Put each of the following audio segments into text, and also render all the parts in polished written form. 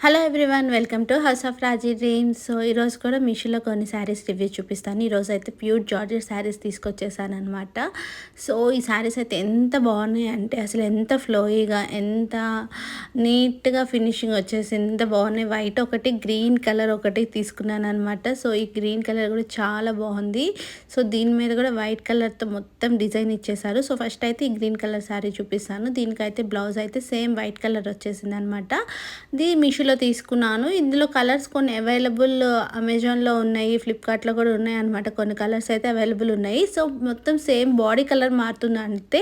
Hello everyone, welcome to house of Raji dreams. So ఈరోజు కూడా మీషోలో కొన్ని శారీస్ రివ్యూ చూపిస్తాను. ఈరోజు అయితే ప్యూర్ జార్జెట్ శారీస్ తీసుకొచ్చేసాను అనమాట. సో ఈ శారీస్ అయితే ఎంత బాగున్నాయి అంటే అసలు ఎంత ఫ్లోయీగా, ఎంత నీట్గా ఫినిషింగ్ వచ్చేసి ఎంత బాగున్నాయి. వైట్ ఒకటి, గ్రీన్ కలర్ ఒకటి తీసుకున్నాను అనమాట. సో ఈ గ్రీన్ కలర్ కూడా చాలా బాగుంది. సో దీని మీద కూడా వైట్ కలర్తో మొత్తం డిజైన్ ఇచ్చేసారు. సో ఫస్ట్ అయితే ఈ గ్రీన్ కలర్ శారీ చూపిస్తాను. దీనికైతే బ్లౌజ్ అయితే సేమ్ వైట్ కలర్ వచ్చేసింది అనమాట. ఇది మీషోలో తీసుకున్నాను. ఇందులో కలర్స్ కొన్ని అవైలబుల్ అమెజాన్లో ఉన్నాయి, ఫ్లిప్కార్ట్లో కూడా ఉన్నాయి అనమాట. కొన్ని కలర్స్ అయితే అవైలబుల్ ఉన్నాయి. సో మొత్తం సేమ్ బాడీ కలర్ మారుతుంది అంటే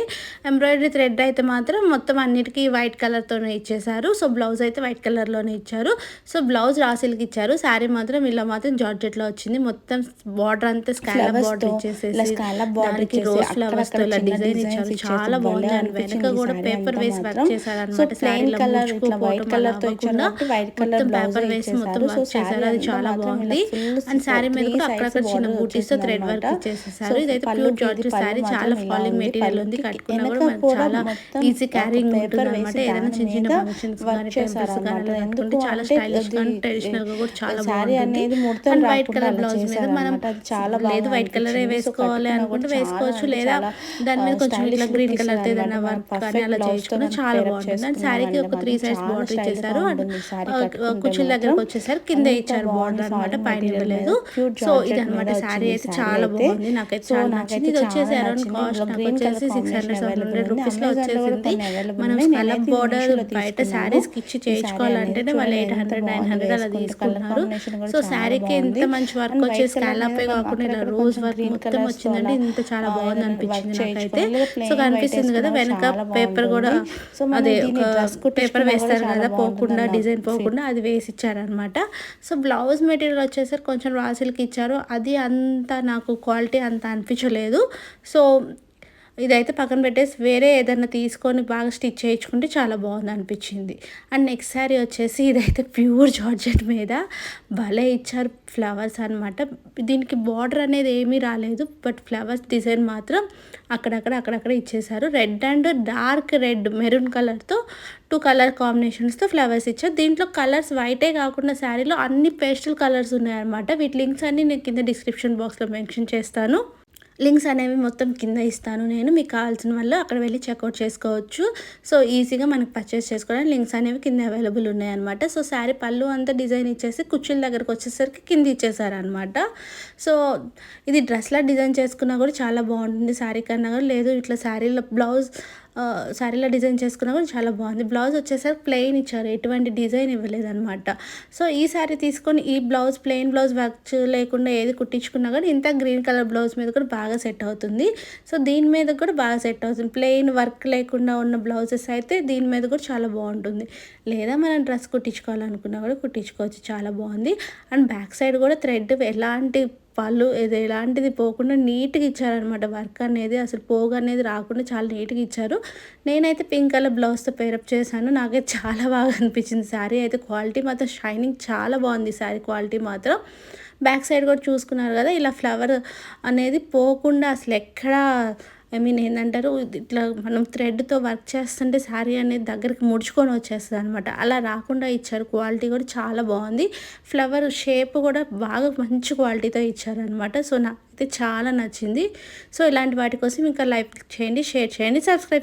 ఎంబ్రాయిడరీ థ్రెడ్ అయితే మాత్రం మొత్తం అన్నిటికీ వైట్ కలర్తోనే ఇచ్చేసారు. సో బ్లౌజ్ అయితే వైట్ కలర్లోనే ఇచ్చారు. సో బ్లౌజ్ రాసిల్కి ఇచ్చారు. శారీ మాత్రం ఇలా మాత్రం జార్జెట్లో వచ్చింది. మొత్తం బార్డర్ అంతా స్కాలప్ బార్డర్ ఇచ్చేసేసి దానికి రోజ్ ఫ్లవర్స్ తో ఇలా డిజైన్ ఇచ్చారు. చాలా బాగుంది. అండ్ వెనక కూడా పేపర్ వేసి వర్క్ చేశారు అనమాట. శారీ మొత్తం పేపర్ వేసి మొత్తం వర్క్ చేశారు. అది చాలా బాగుంది. అండ్ శారీ మీద కూడా అక్కడక్కడ చిన్న బూటీస్తో థ్రెడ్ వర్క్ ఇచ్చేసేసారు. ఇదైతే ప్యూర్ జార్జెట్ శారీ. చాలా ఫాలింగ్ మెటీరియల్ ఉంది. కట్టుకున్నా కూడా మనకు చాలా ఈజీ క్యారింగ్ ఉంటుంది అనమాట. ఏదైనా చిన్న చిన్న ఫంక్షన్స్ కానీ టెంపుల్స్ కానీ అలా కట్టుకుంటే చాలా స్టైలిష్ గా ట్రెడిషనల్ గా కూడా చాలా బాగుంటుంది. అండ్ వైట్ కలర్ బ్లౌజ్ మీద మనం లేదు వైట్ కలర్ వేసుకోవాలి అనుకుంటే వేసుకోవచ్చు, లేదా దాని మీద కొంచెం ఇట్లా గ్రీన్ కలర్ ఏదైనా వర్క్ కానీ అలా చేసుకుంటే చాలా బాగుంటుంది. అండ్ శారీకి ఒక 3 సైడ్స్ బార్డర్ ఇచ్చేసారు. అండ్ కుర్చీల దగ్గరకు వచ్చేసరికి కింద ఇచ్చారు బార్డర్ అనమాట, పైన ఇవ్వలేదు. సో ఇది అనమాట. శారీ అయితే చాలా బాగుంది. నాకైతే చాలా నచ్చింది. ఇది వచ్చేసి అరౌండ్ కాస్ట్ నాకు వచ్చేసి 600 రూపీస్ లో వచ్చేసింది. మనం స్కలప్ బార్డర్ బయట శారీస్ కి ఇచ్చి చేయించుకోవాలంటేనే వాళ్ళు 800 900 అలా తీసుకుంటున్నారు. సో శారీకి ఎంత మంచి వర్క్ వచ్చేసి స్కాలపే కాకుండా ఇలా రోజ్ వర్క్ మొత్తం వచ్చిందంటే ఇంత చాలా బాగుంది అనిపించింది నాకైతే. సో కనిపిస్తుంది కదా వెనక పేపర్ కూడా, అదే ఒక పేపర్ వేస్తారు కదా పోకుండా, డిజైన్ పోకుండా అది వేసి ఇచ్చారనమాట. సో బ్లౌజ్ మెటీరియల్ వచ్చేసరికి కొంచెం రా సిల్క్ ఇచ్చారు. అది అంత నాకు క్వాలిటీ అంత అనిపించలేదు. సో ఇదైతే పక్కన పెట్టేసి వేరే ఏదైనా తీసుకొని బాగా స్టిచ్ చేయించుకుంటే చాలా బాగుంది అనిపించింది. అండ్ నెక్స్ట్ శారీ వచ్చేసి ఇదైతే ప్యూర్ జార్జెట్ మీద భలే ఇచ్చారు ఫ్లవర్స్ అనమాట. దీనికి బార్డర్ అనేది ఏమీ రాలేదు, బట్ ఫ్లవర్స్ డిజైన్ మాత్రం అక్కడక్కడ ఇచ్చేసారు. Red and dark red maroon కలర్తో 2 కలర్ కాంబినేషన్స్తో ఫ్లవర్స్ ఇచ్చారు. దీంట్లో కలర్స్ వైటే కాకుండా శారీలో అన్ని పేస్టల్ కలర్స్ ఉన్నాయన్నమాట. వీటి లింక్స్ అన్ని నేను కింద డిస్క్రిప్షన్ బాక్స్లో మెన్షన్ చేస్తాను. లింక్స్ అనేవి మొత్తం కింద ఇస్తాను నేను. మీకు కావాల్సిన వాళ్ళు అక్కడ వెళ్ళి చెక్అవుట్ చేసుకోవచ్చు. సో ఈజీగా మనకు పర్చేస్ చేసుకోవడానికి లింక్స్ అనేవి కింద అవైలబుల్ ఉన్నాయన్నమాట. సో శారీ పళ్ళు అంతా డిజైన్ ఇచ్చేసి కుర్చీల దగ్గరకు వచ్చేసరికి కింద ఇచ్చేసారనమాట. సో ఇది డ్రెస్లా డిజైన్ చేసుకున్నా కూడా చాలా బాగుంటుంది. శారీ కన్నా కూడా లేదు, ఇట్లా శారీలో బ్లౌజ్ శారీలో డిజైన్ చేసుకున్నా కూడా చాలా బాగుంది. బ్లౌజ్ వచ్చేసరికి ప్లెయిన్ ఇచ్చారు, ఎటువంటి డిజైన్ ఇవ్వలేదన్నమాట. సో ఈ శారీ తీసుకొని ఈ బ్లౌజ్ ప్లెయిన్ బ్లౌజ్ వర్క్ లేకుండా ఏది కుట్టించుకున్నా కూడా ఇంత గ్రీన్ కలర్ బ్లౌజ్ మీద కూడా బాగా సెట్ అవుతుంది. సో దీని మీద కూడా బాగా సెట్ అవుతుంది. ప్లెయిన్ వర్క్ లేకుండా ఉన్న బ్లౌజెస్ అయితే దీని మీద కూడా చాలా బాగుంటుంది. లేదా మనం డ్రెస్ కుట్టించుకోవాలనుకున్నా కూడా కుట్టించుకోవచ్చు, చాలా బాగుంది. అండ్ బ్యాక్ సైడ్ కూడా థ్రెడ్ ఎలాంటి పళ్ళు ఇది ఎలాంటిది పోకుండా నీట్గా ఇచ్చారనమాట. వర్క్ అనేది అసలు పోగు అనేది రాకుండా చాలా నీట్గా ఇచ్చారు. నేనైతే పింక్ కలర్ బ్లౌజ్తో పేరప్ చేశాను. నాకైతే చాలా బాగా అనిపించింది. శారీ అయితే క్వాలిటీ మాత్రం షైనింగ్ చాలా బాగుంది. శారీ క్వాలిటీ మాత్రం బ్యాక్ సైడ్ కూడా చూసుకున్నారు కదా, ఇలా ఫ్లవర్ అనేది పోకుండా అసలు ఎక్కడా ఏంటంటారు ఇట్లా మనం థ్రెడ్తో వర్క్ చేస్తుంటే శారీ అనేది దగ్గరికి ముడుచుకొని వచ్చేస్తుంది అనమాట. అలా రాకుండా ఇచ్చారు. క్వాలిటీ కూడా చాలా బాగుంది. ఫ్లవర్ షేప్ కూడా బాగా మంచి క్వాలిటీతో ఇచ్చారనమాట. సో నాకైతే చాలా నచ్చింది. సో ఇలాంటి వాటి కోసం ఇంకా లైక్ చేయండి, షేర్ చేయండి, సబ్స్క్రైబ్